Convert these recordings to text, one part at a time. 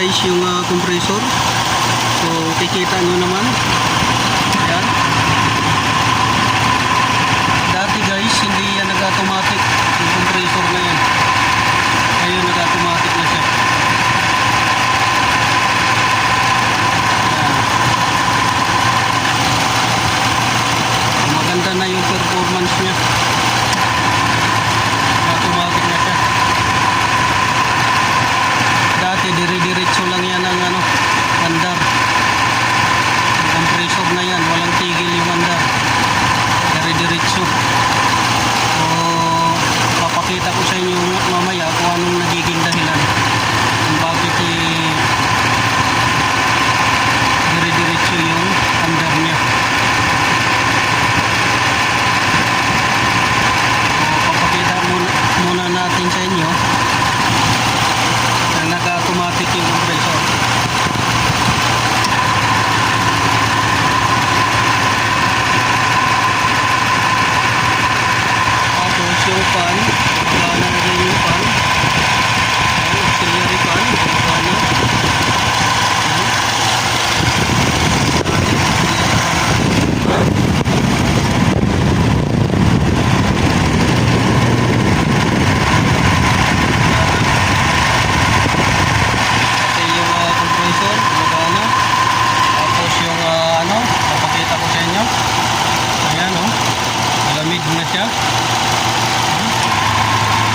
guys yung compressor. So kikita nyo naman. Ayan. Dati guys hindi yan nag-automatic yung compressor na yan. Ngayon nag-automatic na siya. Ayan. Maganda na yung performance niya. Automatic na siya. Dati dire-diretso lang yan ang andar. Yung compressor na yan, walang tigil yung andar. Dire-diretso. So papakita ko sa inyo mamaya kung anong nagiging dahilan kung bakit dire-diretso yung andar niya. So papakita muna natin sa inyo na nag-automatic yung compressor. Tapos yung fan, gumagana na din yung fan. Ayan, auxiliary fan, gumagana. Papakita ko sa inyo. Ayan o. Malamig na siya.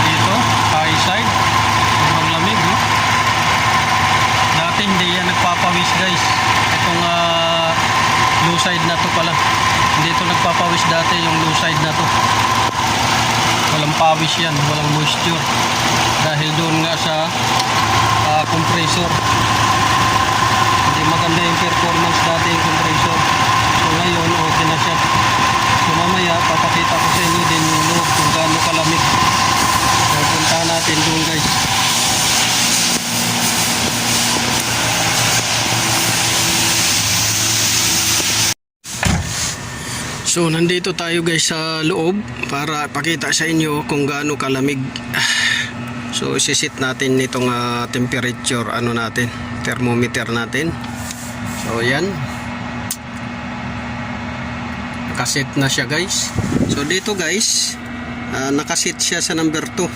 Dito, high side. Maglamig no. Dati hindi yan nagpapawis guys. Itong low side na to pala. Hindi ito nagpapawis dati yung low side na to. Walang pawis yan. Walang moisture. Dahil doon nga sa compressor. Hindi maganda yung performance dati yung compressor. So ngayon okay na siya. So mamaya papakita ko sa inyo din yung loob kung gaano kalamig. So puntahan natin doon guys. So nandito tayo guys sa loob para pakita sa inyo kung gaano kalamig. So isisit natin nitong temperature natin, thermometer natin. So yan. Nakaset na siya guys. So dito guys, nakaset siya sa number 2.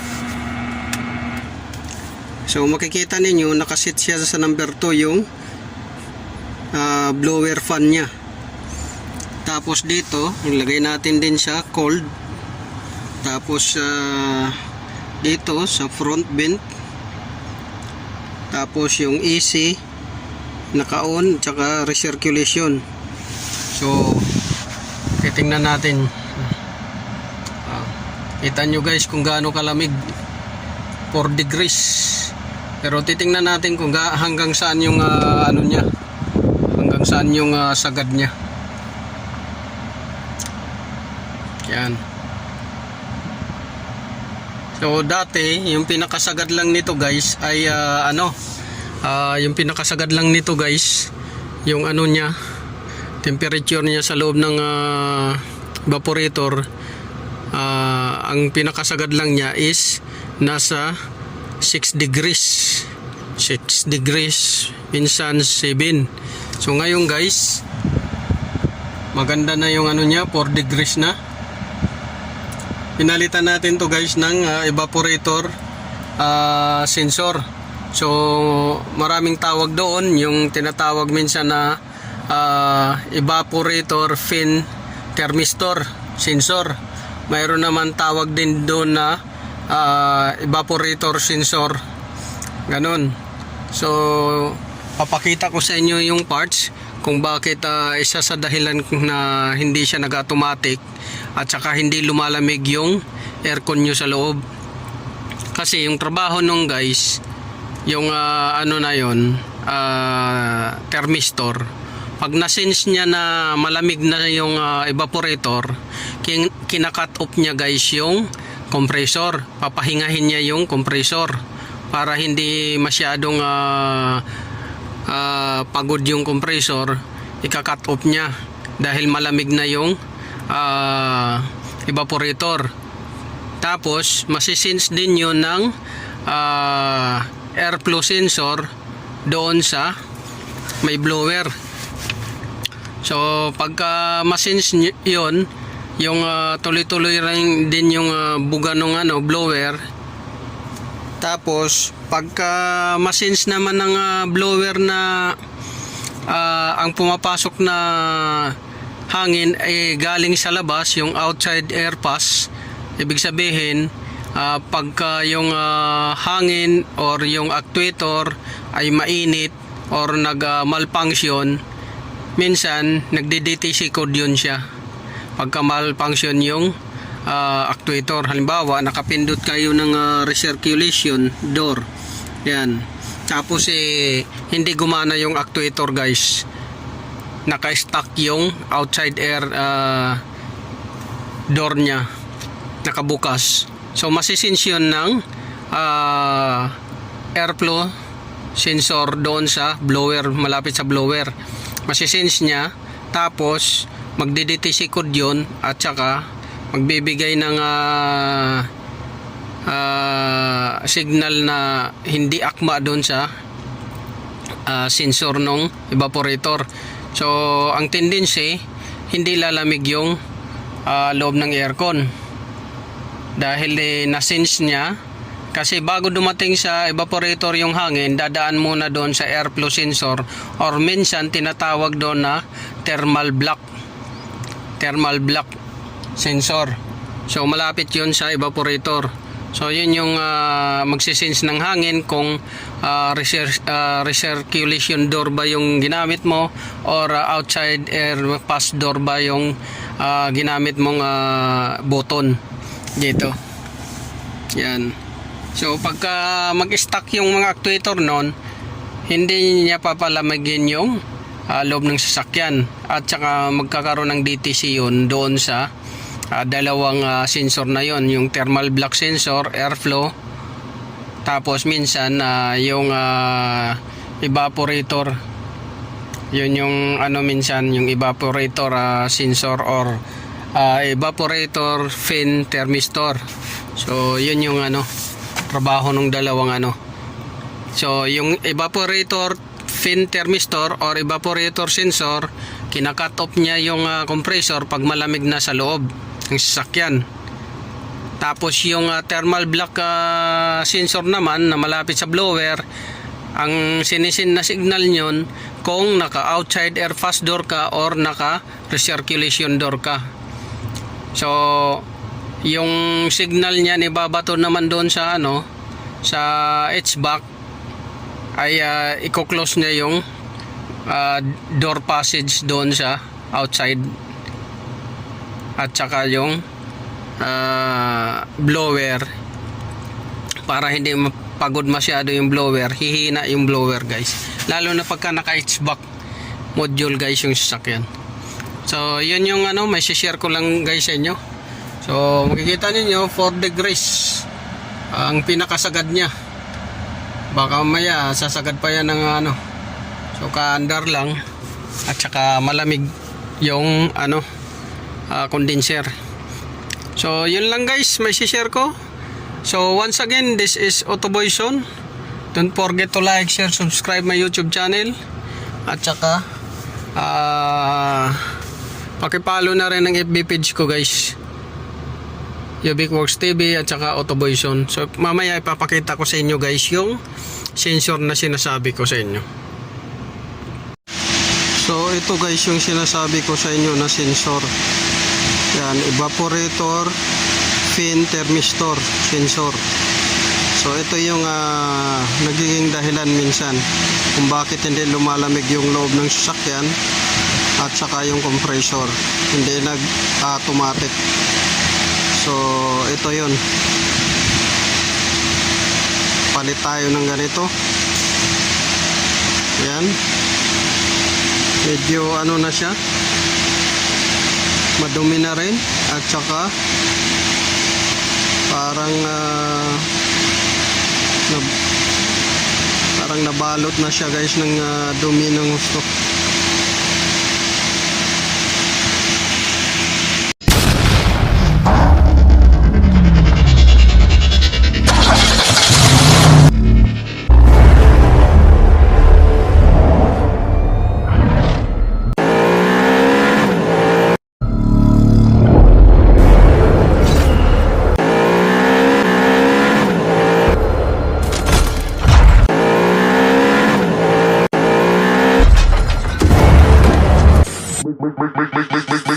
So makikita ninyo nakaset siya sa number 2 yung blower fan niya. Tapos dito, ilagay natin din siya cold. Tapos dito sa front vent. Tapos yung AC naka-on tsaka recirculation. So titingnan natin. Kita nyo guys kung gaano kalamig. 4 degrees. Pero titingnan natin kung hanggang saan yung niya. Hanggang saan yung sagad niya. Yan. So dati yung pinakasagad lang nito guys ay yung pinakasagad lang nito guys yung niya, temperature niya sa loob ng evaporator, ang pinakasagad lang niya is nasa 6 degrees 6 degrees minsan 7. So ngayon guys maganda na yung niya, 4 degrees na. Pinalitan natin to guys ng evaporator sensor. So maraming tawag doon, yung tinatawag minsan na evaporator fin thermistor sensor. Mayroon naman tawag din doon na evaporator sensor. Ganon. So papakita ko sa inyo yung parts kung bakit isa sa dahilan na hindi siya nag-automatic at saka hindi lumalamig yung aircon nyo sa loob. Kasi yung trabaho nung guys, yung na yon, thermistor, pag nasense niya na malamig na yung evaporator, kinakat off niya guys yung compressor. Papahingahin niya yung compressor para hindi masyadong pagod yung compressor. Ika-cut off niya dahil malamig na yung evaporator. Tapos masisense din yun ng airflow sensor doon sa may blower. So pagka masense yon, yung tuloy-tuloy rin din yung buga ng blower. Tapos pagka masense naman ng blower na ang pumapasok na hangin ay galing sa labas, yung outside air pass, ibig sabihin pagka yung hangin or yung actuator ay mainit or malfunction, minsan nagde-DTC code yun siya pagka malfunction yung actuator. Halimbawa nakapindot kayo ng recirculation door, yan, tapos hindi gumana yung actuator guys, naka-stuck yung outside air door nya, nakabukas. So masisense yun ng airflow sensor doon sa blower, malapit sa blower, masisense nya, tapos magdi-DTC code yun at saka magbibigay ng signal na hindi akma doon sa sensor ng evaporator. So ang tendency, hindi lalamig yung loob ng aircon dahil na-sense niya, kasi bago dumating sa evaporator yung hangin, dadaan muna doon sa airflow sensor or minsan tinatawag doon na thermal block sensor. So malapit yun sa evaporator. So yun yung magsisense ng hangin kung recirculation door ba yung ginamit mo or outside air pass door ba yung ginamit mong button dito. Yan. So pagka mag-stuck yung mga actuator nun, hindi niya papalamigin yung loob ng sasakyan at saka magkakaroon ng DTC yun doon sa dalawang sensor na yon, yung thermal block sensor, airflow, tapos minsan yung evaporator, yun yung minsan yung evaporator sensor or evaporator fin thermistor. So yun yung trabaho ng dalawang so yung evaporator fin thermistor or evaporator sensor, kinakat off niya yung compressor pag malamig na sa loob ng sasakyan. Tapos yung thermal block sensor naman na malapit sa blower, ang sinisin na signal nyon kung naka outside air pass door ka or naka recirculation door ka. So yung signal niya ibabato naman doon sa sa HVAC ay i-close niya yung door passage doon sa outside at saka yung blower, para hindi mapagod masyado yung blower, hihina yung blower guys, lalo na pagka naka HVAC module guys yung sasakyan. So yun yung may share ko lang guys sa inyo. So makikita niyo 4 degrees ang pinakasagad niya, baka maya sasagad pa yan ng so kaandar lang at saka malamig yung condenser. So yun lang guys, may share ko. So once again, this is Otoboy Son. Don't forget to like, share, subscribe my YouTube channel at saka pakipalo na rin ang FB page ko guys, Yubic Works TV at saka Otoboy Son. So mamaya ipapakita ko sa inyo guys yung sensor na sinasabi ko sa inyo. So ito guys yung sinasabi ko sa inyo na sensor. Yan, evaporator fin thermistor sensor. So ito yung nagiging dahilan minsan kung bakit hindi lumalamig yung loob ng sasakyan at saka yung compressor hindi nag-automatic. So ito yun, palit tayo ng ganito. Yan, medyo na siya, madumi na rin at saka parang nabalot na siya guys ng dumi ng gusto. make